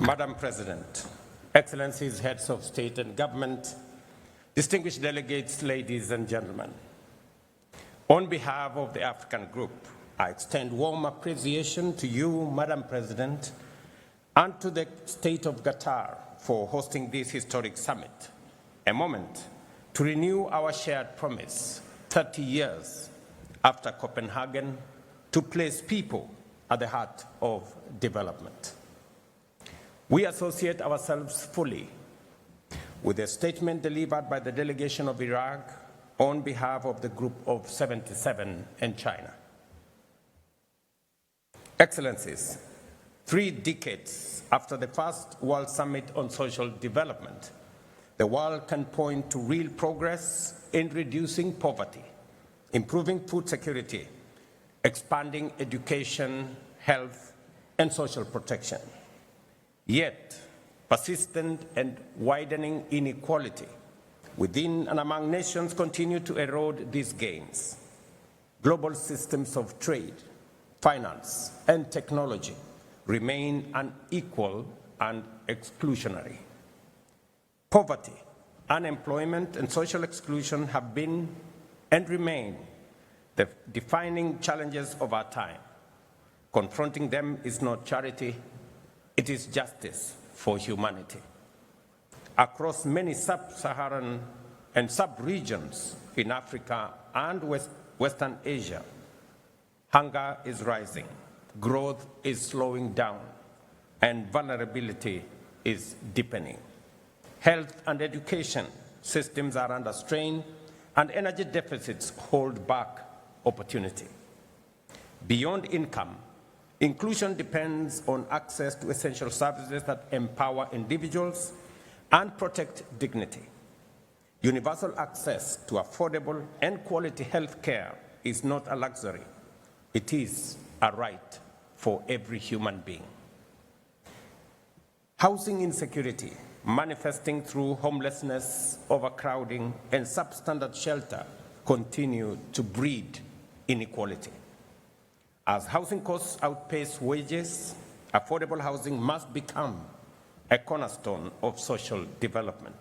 Madam President, Excellencies, Heads of State and Government, distinguished delegates, ladies and gentlemen, on behalf of the African Group, I extend warm appreciation to you, Madam President, and to the State of Qatar for hosting this historic summit, a moment to renew our shared promise 30 years after Copenhagen to place people at the heart of development. We associate ourselves fully with the statement delivered by the delegation of Iraq on behalf of the Group of 77 and China. Excellencies, 3 decades after the first World Summit on Social Development, the world can point to real progress in reducing poverty, improving food security, expanding education, health, and social protection. Yet, persistent and widening inequality within and among nations continue to erode these gains. Global systems of trade, finance, and technology remain unequal and exclusionary. Poverty, unemployment, and social exclusion have been and remain the defining challenges of our time. Confronting them is not charity, it is justice for humanity. Across many sub-Saharan and sub-regions in Africa and Western Asia, hunger is rising, growth is slowing down, and vulnerability is deepening. Health and education systems are under strain, and energy deficits hold back opportunity. Beyond income, inclusion depends on access to essential services that empower individuals and protect dignity. Universal access to affordable and quality health care is not a luxury. It is a right for every human being. Housing insecurity, manifesting through homelessness, overcrowding, and substandard shelter, continue to breed inequality. As housing costs outpace wages, affordable housing must become a cornerstone of social development.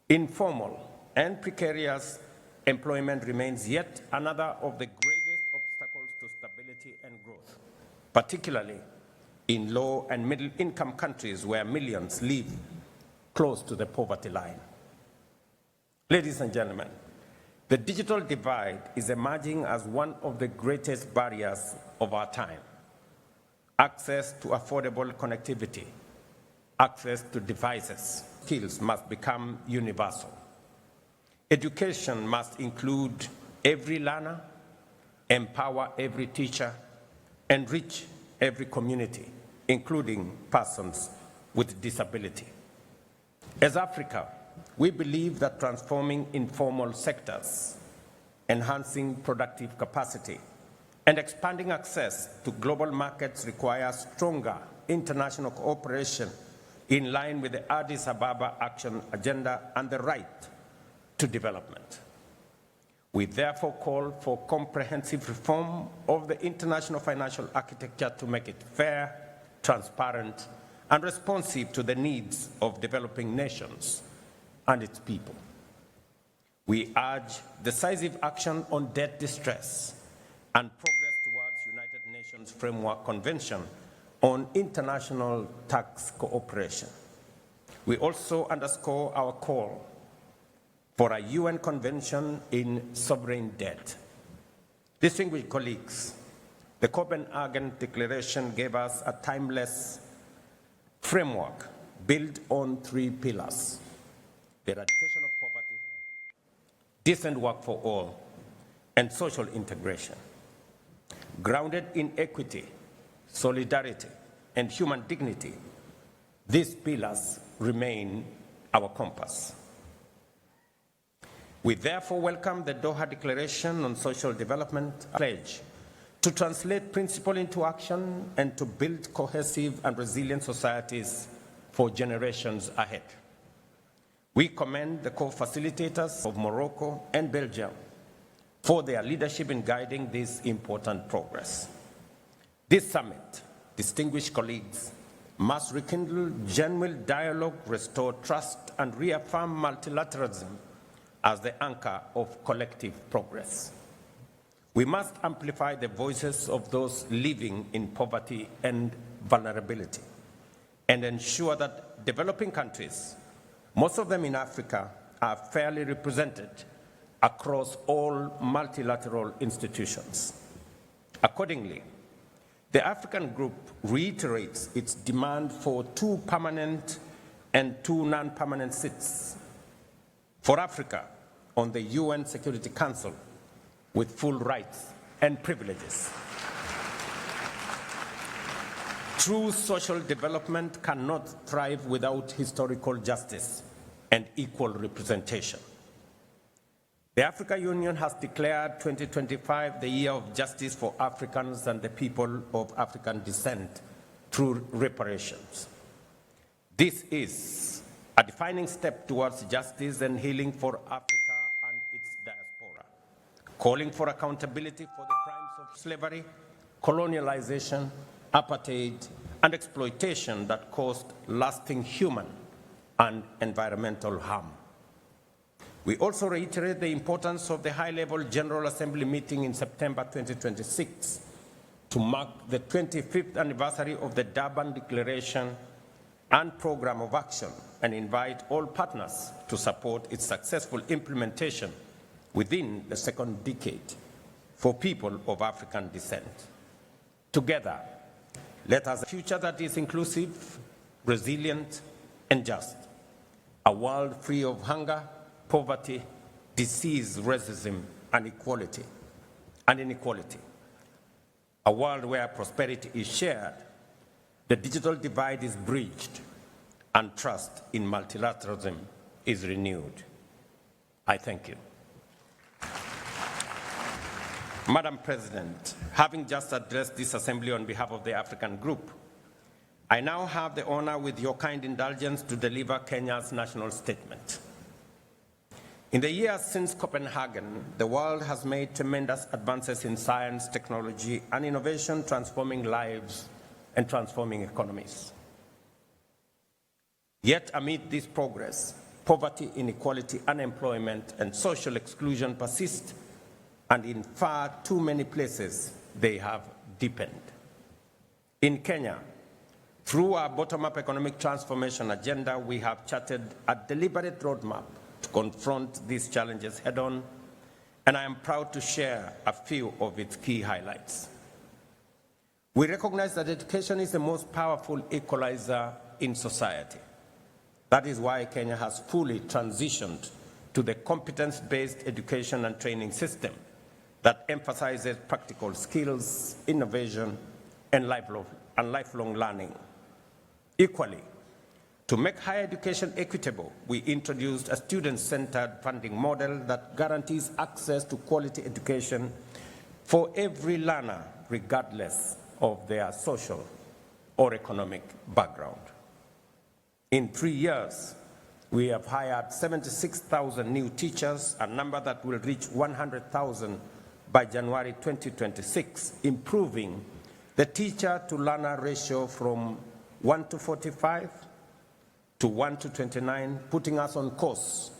Informal and precarious employment remains yet another of the greatest obstacles to stability and growth, particularly in low and middle income countries where millions live close to the poverty line. Ladies and gentlemen, the digital divide is emerging as one of the greatest barriers of our time. Access to affordable connectivity, access to devices, skills must become universal. Education must include every learner, empower every teacher, and reach every community, including persons with disability. As Africa, we believe that transforming informal sectors, enhancing productive capacity, and expanding access to global markets requires stronger international cooperation in line with the Addis Ababa Action Agenda and the right to development. We therefore call for comprehensive reform of the international financial architecture to make it fair, transparent, and responsive to the needs of developing nations and its people. We urge decisive action on debt distress and progress towards United Nations Framework Convention on International Tax Cooperation. We also underscore our call for a UN Convention in sovereign debt. Distinguished colleagues, the Copenhagen Declaration gave us a timeless framework built on 3 pillars: the eradication of poverty, decent work for all, and social integration. Grounded in equity, solidarity, and human dignity, these pillars remain our compass. We therefore welcome the Doha Declaration on Social Development, a pledge to translate principle into action and to build cohesive and resilient societies for generations ahead. We commend the co-facilitators of Morocco and Belgium for their leadership in guiding this important progress. This summit, distinguished colleagues, must rekindle genuine dialogue, restore trust, and reaffirm multilateralism as the anchor of collective progress. We must amplify the voices of those living in poverty and vulnerability and ensure that developing countries, most of them in Africa, are fairly represented across all multilateral institutions. Accordingly, the African Group reiterates its demand for 2 permanent and 2 non-permanent seats for Africa on the UN Security Council with full rights and privileges. True social development cannot thrive without historical justice and equal representation. The African Union has declared 2025 the year of justice for Africans and the people of African descent through reparations. This is a defining step towards justice and healing for Africa and its diaspora, calling for accountability for the crimes of slavery, colonialization, apartheid, and exploitation that caused lasting human and environmental harm. We also reiterate the importance of the high-level General Assembly meeting in September 2026 to mark the 25th anniversary of the Durban Declaration and Program of Action and invite all partners to support its successful implementation within the second decade for people of African descent. Together, let us have a future that is inclusive, resilient, and just. A world free of hunger, poverty, disease, racism, and inequality. A world where prosperity is shared, the digital divide is bridged, and trust in multilateralism is renewed. I thank you. Madam President, having just addressed this assembly on behalf of the African Group, I now have the honor, with your kind indulgence, to deliver Kenya's national statement. In the years since Copenhagen, the world has made tremendous advances in science, technology, and innovation, transforming lives and transforming economies. Yet amid this progress, poverty, inequality, unemployment, and social exclusion persist, and in far too many places they have deepened. In Kenya, through our bottom-up economic transformation agenda, we have charted a deliberate roadmap to confront these challenges head-on, and I am proud to share a few of its key highlights. We recognize that education is the most powerful equalizer in society. That is why Kenya has fully transitioned to the competence-based education and training system that emphasizes practical skills, innovation, and lifelong learning. Equally, to make higher education equitable, we introduced a student-centered funding model that guarantees access to quality education for every learner, regardless of their social or economic background. In 3 years, we have hired 76,000 new teachers, a number that will reach 100,000 by January 2026, improving the teacher-to-learner ratio from 1 to 45 to 1 to 29, putting us on course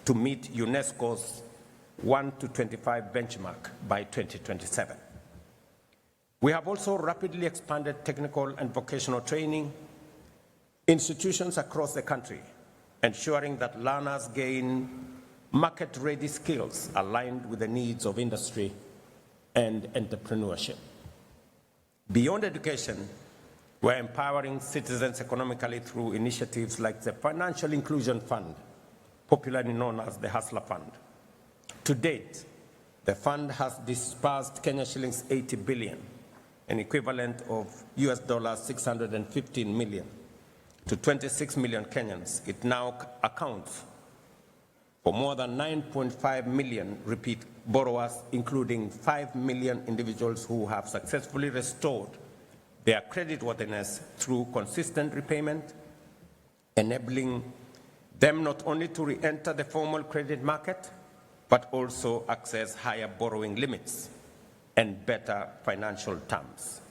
to meet UNESCO's 1 to 25 benchmark by 2027. We have also rapidly expanded technical and vocational training institutions across the country, ensuring that learners gain market-ready skills aligned with the needs of industry and entrepreneurship. Beyond education, we're empowering citizens economically through initiatives like the Financial Inclusion Fund, popularly known as the Hustler Fund. To date, the fund has disbursed Kenya shillings 80 billion, an equivalent of US dollars 615 million, to 26 million Kenyans. It now accounts for more than 9.5 million repeat borrowers, including 5 million individuals who have successfully restored their creditworthiness through consistent repayment, enabling them not only to re-enter the formal credit market, but also access higher borrowing limits and better financial terms.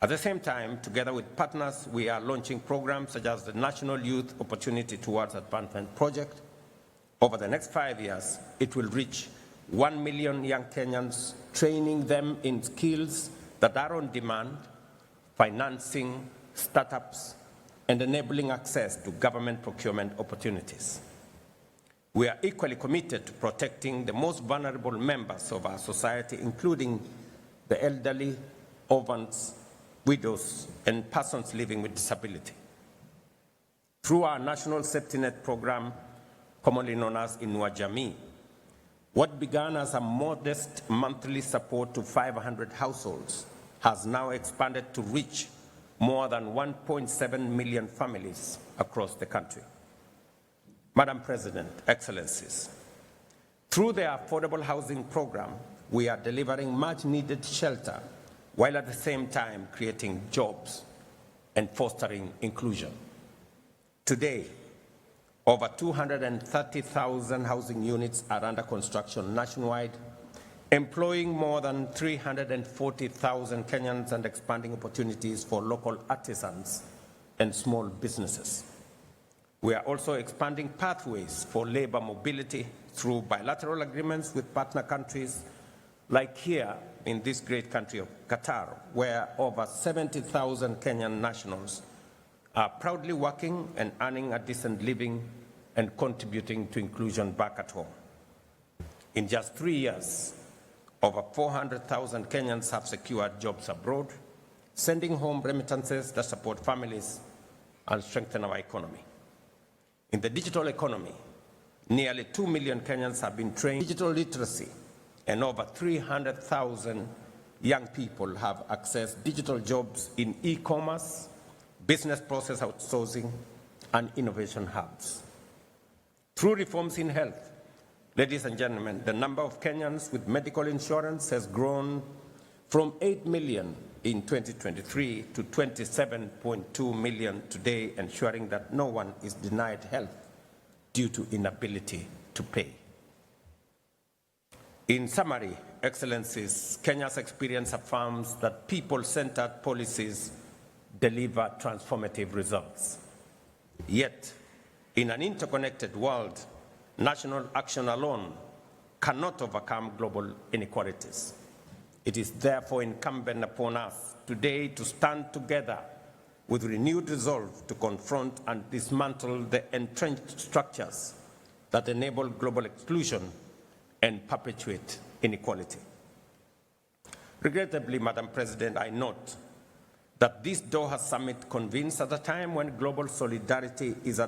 At the same time, together with partners, we are launching programs such as the National Youth Opportunity Towards Advancement Project. Over the next 5 years, it will reach 1 million young Kenyans, training them in skills that are on demand, financing startups, and enabling access to government procurement opportunities. We are equally committed to protecting the most vulnerable members of our society, including the elderly, orphans, widows, and persons living with disability. Through our National Safety Net program, commonly known as Inua Jamii, what began as a modest monthly support to 500 households has now expanded to reach more than 1.7 million families across the country. Madam President, Excellencies, through the Affordable Housing Program, we are delivering much-needed shelter while at the same time creating jobs and fostering inclusion. Today, over 230,000 housing units are under construction nationwide, employing more than 340,000 Kenyans and expanding opportunities for local artisans and small businesses. We are also expanding pathways for labor mobility through bilateral agreements with partner countries, like here in this great country of Qatar, where over 70,000 Kenyan nationals are proudly working and earning a decent living and contributing to inclusion back at home. In just 3 years, over 400,000 Kenyans have secured jobs abroad, sending home remittances that support families and strengthen our economy. In the digital economy, nearly 2 million Kenyans have been trained in digital literacy, and over 300,000 young people have accessed digital jobs in e-commerce, business process outsourcing, and innovation hubs. Through reforms in health, ladies and gentlemen, the number of Kenyans with medical insurance has grown from 8 million in 2023 to 27.2 million today, ensuring that no one is denied health due to inability to pay. In summary, Excellencies, Kenya's experience affirms that people-centered policies deliver transformative results. Yet, in an interconnected world, national action alone cannot overcome global inequalities. It is therefore incumbent upon us today to stand together with renewed resolve to confront and dismantle the entrenched structures that enable global exclusion and perpetuate inequality. Regrettably, Madam President, I note that this Doha summit convenes at a time when global solidarity is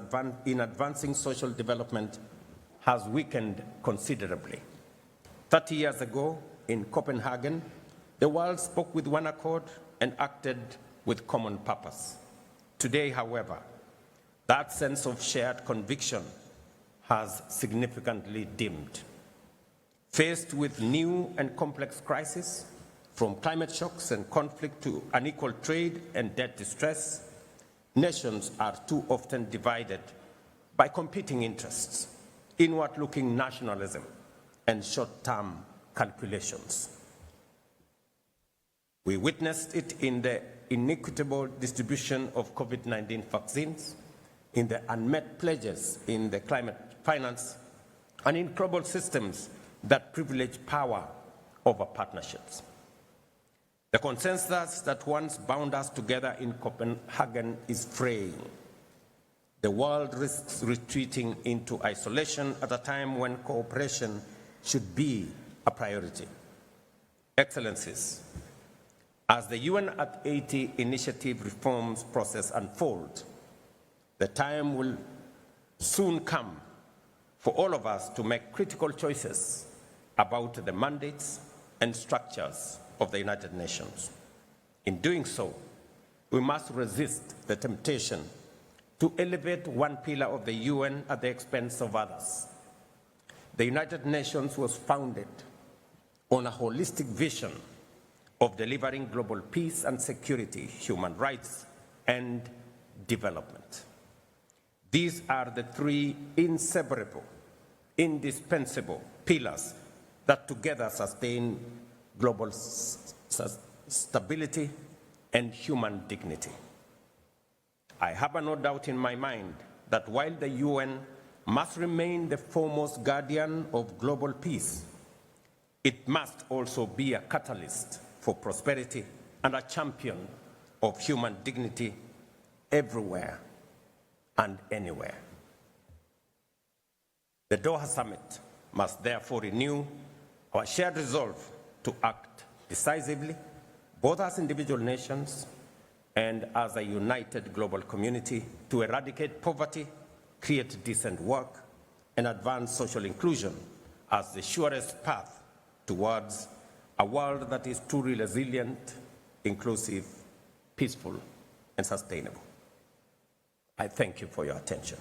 in advancing social development has weakened considerably. 30 years ago, in Copenhagen, the world spoke with one accord and acted with common purpose. Today, however, that sense of shared conviction has significantly dimmed. Faced with new and complex crises, from climate shocks and conflict to unequal trade and debt distress, nations are too often divided by competing interests, inward-looking nationalism, and short-term calculations. We witnessed it in the inequitable distribution of COVID-19 vaccines, in the unmet pledges in the climate finance, and in global systems that privilege power over partnerships. The consensus that once bound us together in Copenhagen is fraying. The world risks retreating into isolation at a time when cooperation should be a priority. Excellencies, as the UN at 80 initiative reforms process unfolds, the time will soon come for all of us to make critical choices about the mandates and structures of the United Nations. In doing so, we must resist the temptation to elevate one pillar of the UN at the expense of others. The United Nations was founded on a holistic vision of delivering global peace and security, human rights, and development. These are the three inseparable, indispensable pillars that together sustain global stability, and human dignity. I have no doubt in my mind that while the UN must remain the foremost guardian of global peace, it must also be a catalyst for prosperity and a champion of human dignity everywhere and anywhere. The Doha Summit must therefore renew our shared resolve to act decisively, both as individual nations and as a united global community, to eradicate poverty, create decent work, and advance social inclusion as the surest path towards a world that is truly resilient, inclusive, peaceful, and sustainable. I thank you for your attention.